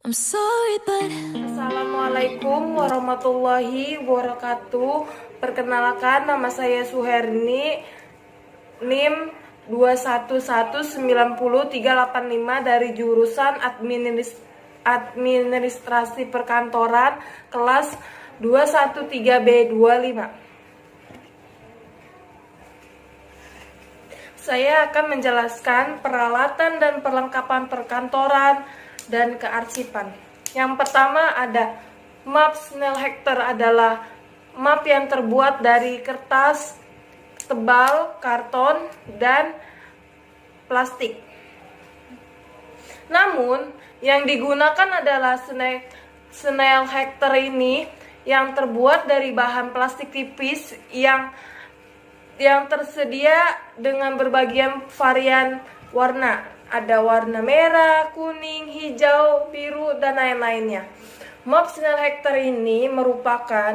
I'm sorry, but Assalamualaikum warahmatullahi wabarakatuh. Perkenalkan, nama saya Suherni, NIM 21190385 dari jurusan Administrasi Perkantoran kelas 213B25. Saya akan menjelaskan peralatan dan perlengkapan perkantoran dan kearsipan. Yang pertama ada map Snellhector, adalah map yang terbuat dari kertas tebal, karton, dan plastik. Namun, yang digunakan adalah Snellhector ini yang terbuat dari bahan plastik tipis yang tersedia dengan berbagai varian warna. Ada warna merah, kuning, hijau, biru, dan lain-lainnya. Map Snellhector ini merupakan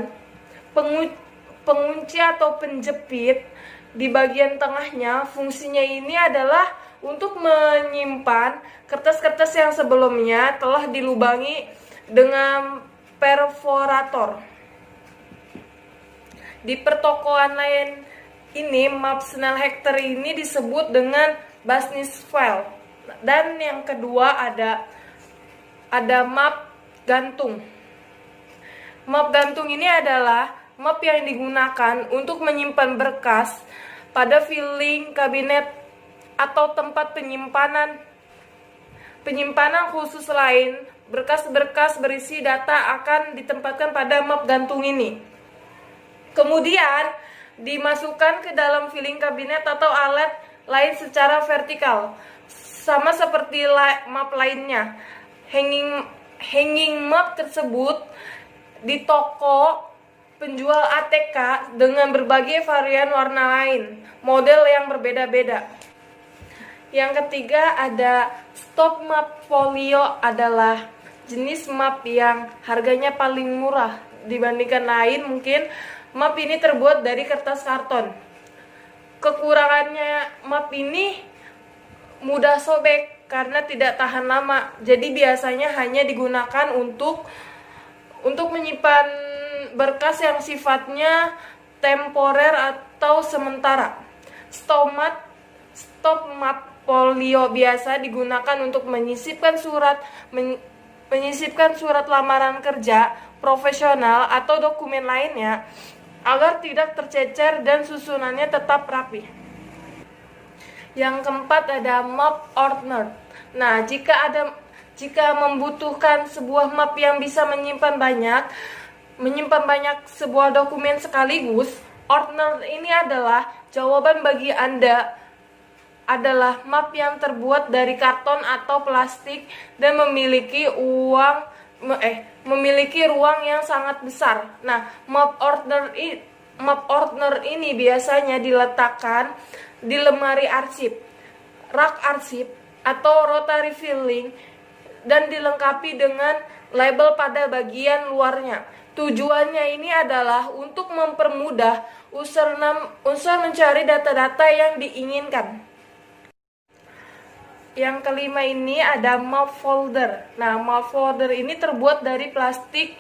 pengunci atau penjepit di bagian tengahnya. Fungsinya ini adalah untuk menyimpan kertas-kertas yang sebelumnya telah dilubangi dengan perforator. Di pertokoan lain ini, map Snellhector ini disebut dengan business file. Dan yang kedua ada map gantung. Map gantung ini adalah map yang digunakan untuk menyimpan berkas pada filing kabinet atau tempat penyimpanan khusus lain. Berkas-berkas berisi data akan ditempatkan pada map gantung ini. Kemudian dimasukkan ke dalam filing kabinet atau alat lain secara vertikal, sama seperti map lainnya. Hanging map tersebut di toko penjual ATK dengan berbagai varian warna lain, model yang berbeda-beda. Yang ketiga ada stop map folio, adalah jenis map yang harganya paling murah dibandingkan lain. Mungkin map ini terbuat dari kertas karton. Kekurangannya map ini mudah sobek karena tidak tahan lama. Jadi biasanya hanya digunakan untuk menyimpan berkas yang sifatnya temporer atau sementara. Stop map folio biasa digunakan untuk menyisipkan surat lamaran kerja profesional atau dokumen lainnya agar tidak tercecer dan susunannya tetap rapi. Yang keempat ada map ordner. Nah, jika membutuhkan sebuah map yang bisa menyimpan banyak sebuah dokumen sekaligus, ordner ini adalah jawaban bagi Anda. Adalah map yang terbuat dari karton atau plastik dan memiliki ruang yang sangat besar. Nah, map ordner ini biasanya diletakkan di lemari arsip, rak arsip, atau rotary filling dan dilengkapi dengan label pada bagian luarnya. Tujuannya ini adalah untuk mempermudah user mencari data-data yang diinginkan. Yang kelima ini ada map folder. Nah, map folder ini terbuat dari plastik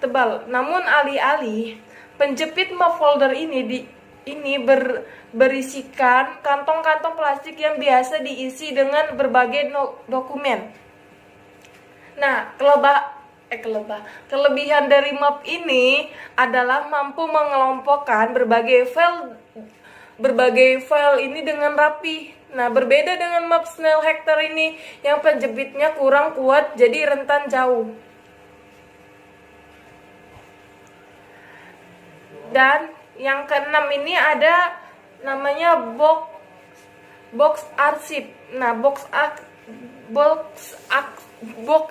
tebal. Namun alih-alih penjepit map folder ini berisikan kantong-kantong plastik yang biasa diisi dengan berbagai dokumen. Nah, kelebihan dari map ini adalah mampu mengelompokkan berbagai file ini dengan rapi. Nah, berbeda dengan map Snellhector ini yang penjepitnya kurang kuat, jadi rentan jauh. Dan yang keenam ini ada namanya box arsip. Nah, box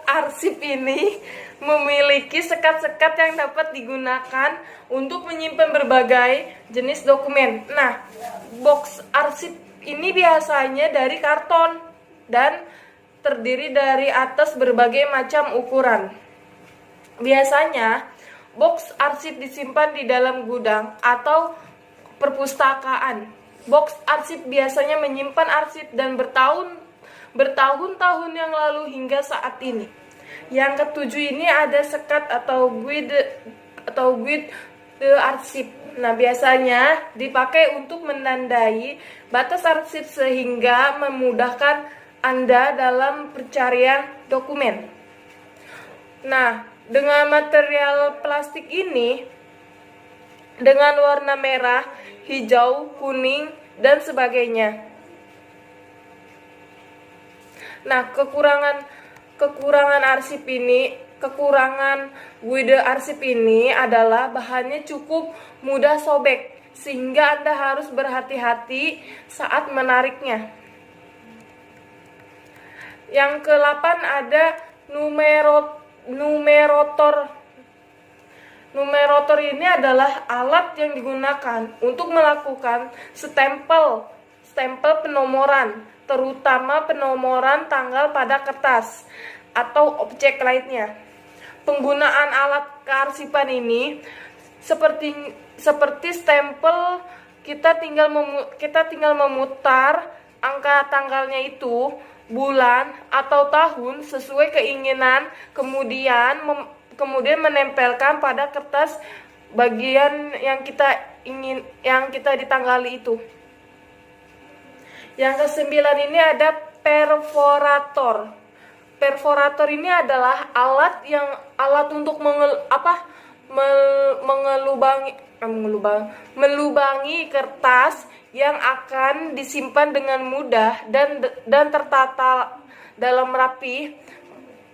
arsip ini memiliki sekat-sekat yang dapat digunakan untuk menyimpan berbagai jenis dokumen. Nah, box arsip ini biasanya dari karton dan terdiri dari atas berbagai macam ukuran. Biasanya box arsip disimpan di dalam gudang atau perpustakaan. Box arsip biasanya menyimpan arsip dan bertahun-tahun yang lalu hingga saat ini. Yang ketujuh ini ada sekat atau guide the arsip. Nah, biasanya dipakai untuk menandai batas arsip sehingga memudahkan Anda dalam pencarian dokumen. Nah, dengan material plastik ini, dengan warna merah, hijau, kuning, dan sebagainya. Nah, kekurangan arsip ini, kekurangan guide arsip ini adalah bahannya cukup mudah sobek, sehingga Anda harus berhati-hati saat menariknya. Yang ke-8 ada numerator. Numerator ini adalah alat yang digunakan untuk melakukan stempel penomoran, terutama penomoran tanggal pada kertas atau objek lainnya. Penggunaan alat kearsipan ini seperti stempel, kita tinggal memutar angka tanggalnya itu, bulan atau tahun sesuai keinginan, kemudian menempelkan pada kertas bagian yang kita ditanggali itu. Yang ke-9 ini ada perforator. Perforator ini adalah alat untuk melubangi kertas yang akan disimpan dengan mudah dan tertata dalam rapi.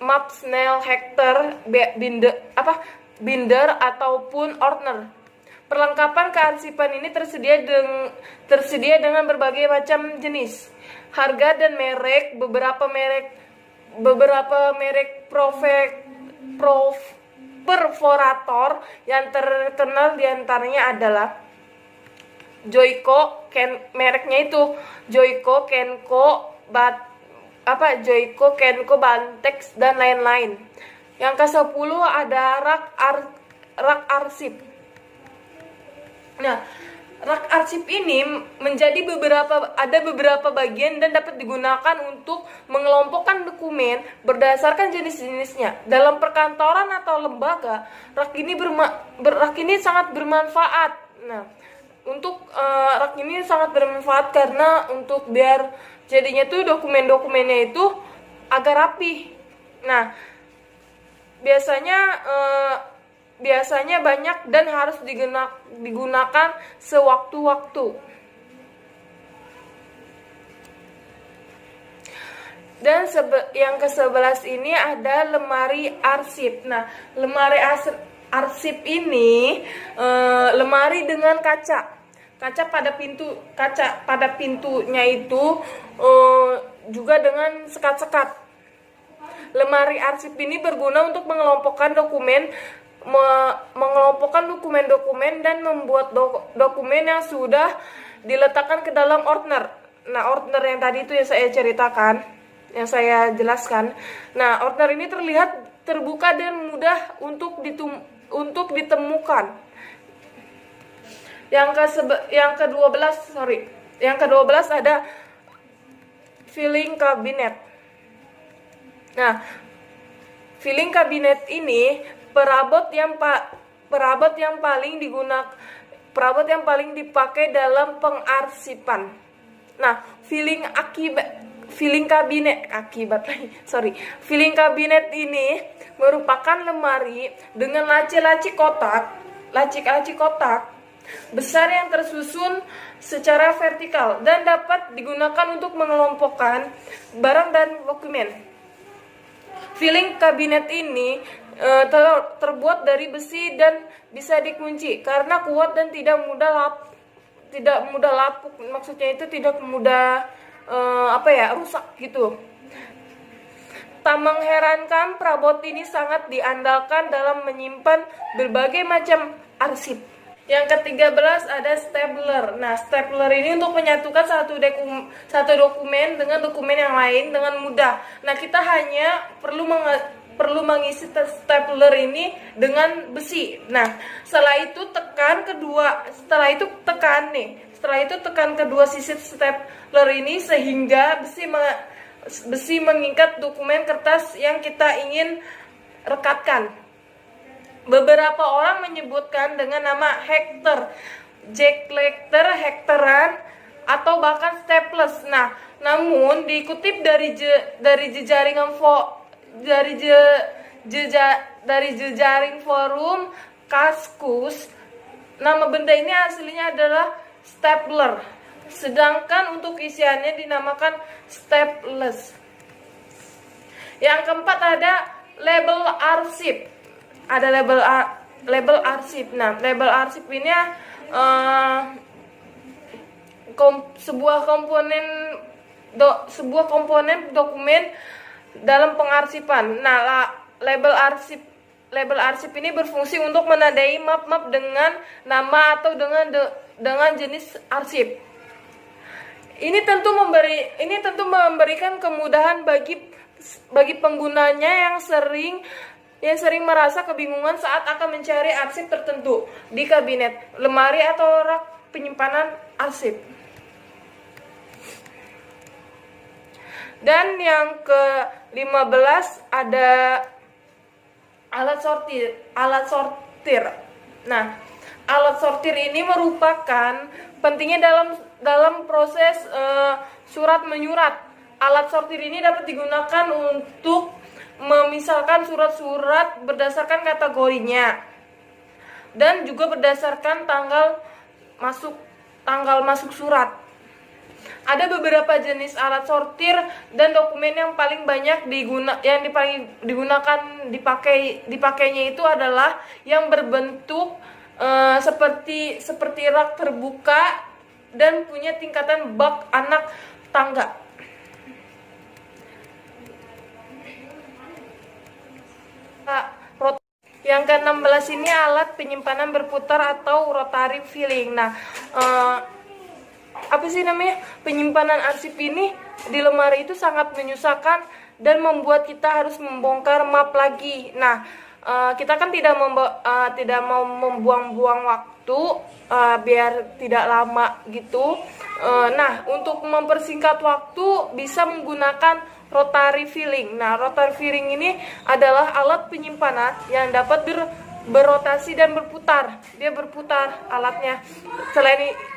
Map, Snell, Hector, binder ataupun Ordner. Perlengkapan kearsipan ini tersedia dengan berbagai macam jenis, harga dan merek. Beberapa merek perforator yang terkenal diantaranya adalah Joico, mereknya itu Joico, Kenko, Joico, Kenko, Bantex, dan lain-lain. Yang ke-10 ada rak arsip. Nah, rak arsip ini ada beberapa bagian dan dapat digunakan untuk mengelompokkan dokumen berdasarkan jenis-jenisnya. Dalam perkantoran atau lembaga, rak ini sangat bermanfaat. Nah, rak ini sangat bermanfaat karena untuk biar jadinya tuh dokumen-dokumennya itu agak rapi. Nah, biasanya banyak dan harus digunakan sewaktu-waktu. Dan yang ke-11 ini ada lemari arsip. Nah, lemari arsip ini lemari dengan kaca pada pintunya itu juga dengan sekat-sekat. Lemari arsip ini berguna untuk mengelompokkan dokumen dan membuat dokumen yang sudah diletakkan ke dalam ordner. Nah, ordner yang tadi itu yang saya ceritakan, yang saya jelaskan. Nah, ordner ini terlihat terbuka dan mudah untuk ditemukan. Yang ke-12 ada filing cabinet. Nah, filing cabinet ini perabot yang paling dipakai dalam pengarsipan. Nah, filing cabinet ini merupakan lemari dengan laci-laci kotak besar yang tersusun secara vertikal dan dapat digunakan untuk mengelompokkan barang dan dokumen. Filing kabinet ini terbuat dari besi dan bisa dikunci karena kuat dan tidak mudah lapuk. Maksudnya itu tidak mudah rusak gitu. Tak mengherankan, perabot ini sangat diandalkan dalam menyimpan berbagai macam arsip. Yang ke-13 ada stapler. Nah, stapler ini untuk menyatukan satu dokumen dengan dokumen yang lain dengan mudah. Nah, kita hanya perlu mengisi stapler ini dengan besi. Nah, setelah itu tekan kedua sisi stapler ini sehingga besi besi mengikat dokumen kertas yang kita ingin rekatkan. Beberapa orang menyebutkan dengan nama hektar, Jack Lecter, hektaran, atau bahkan staples. Nah, namun dikutip dari jejaring forum Kaskus, nama benda ini aslinya adalah stapler, sedangkan untuk isiannya dinamakan staples. Yang keempat ada label arsip. Ada label arsip. Nah, label arsip ini sebuah komponen dokumen dalam pengarsipan. Nah, label arsip ini berfungsi untuk menandai map-map dengan nama atau dengan jenis arsip. Ini tentu memberikan kemudahan bagi penggunanya yang sering merasa kebingungan saat akan mencari arsip tertentu di kabinet, lemari, atau rak penyimpanan arsip. Dan yang ke-15 ada alat sortir. Nah, alat sortir ini merupakan pentingnya dalam proses surat menyurat. Alat sortir ini dapat digunakan untuk memisalkan surat-surat berdasarkan kategorinya dan juga berdasarkan tanggal masuk surat. Ada beberapa jenis alat sortir dan dokumen yang paling banyak dipakainya itu adalah yang berbentuk seperti rak terbuka dan punya tingkatan bak anak tangga. Yang ke-16 ini alat penyimpanan berputar atau rotary filling. Nah, apa sih namanya? Penyimpanan arsip ini di lemari itu sangat menyusahkan dan membuat kita harus membongkar map lagi. Nah, kita kan tidak mau membuang-buang waktu biar tidak lama gitu. Nah, untuk mempersingkat waktu bisa menggunakan rotary filling. Nah, rotary filling ini adalah alat penyimpanan yang dapat berotasi dan berputar. Dia berputar alatnya.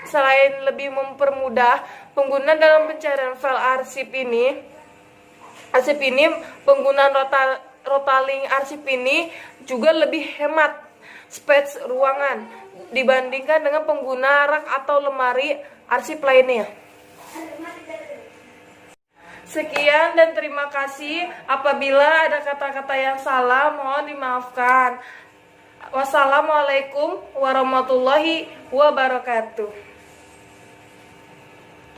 Selain lebih mempermudah pengguna dalam pencarian file arsip ini, penggunaan rotaling arsip ini juga lebih hemat space ruangan dibandingkan dengan pengguna rak atau lemari arsip lainnya. Sekian dan terima kasih. Apabila ada kata-kata yang salah, mohon dimaafkan. Wassalamualaikum warahmatullahi wabarakatuh.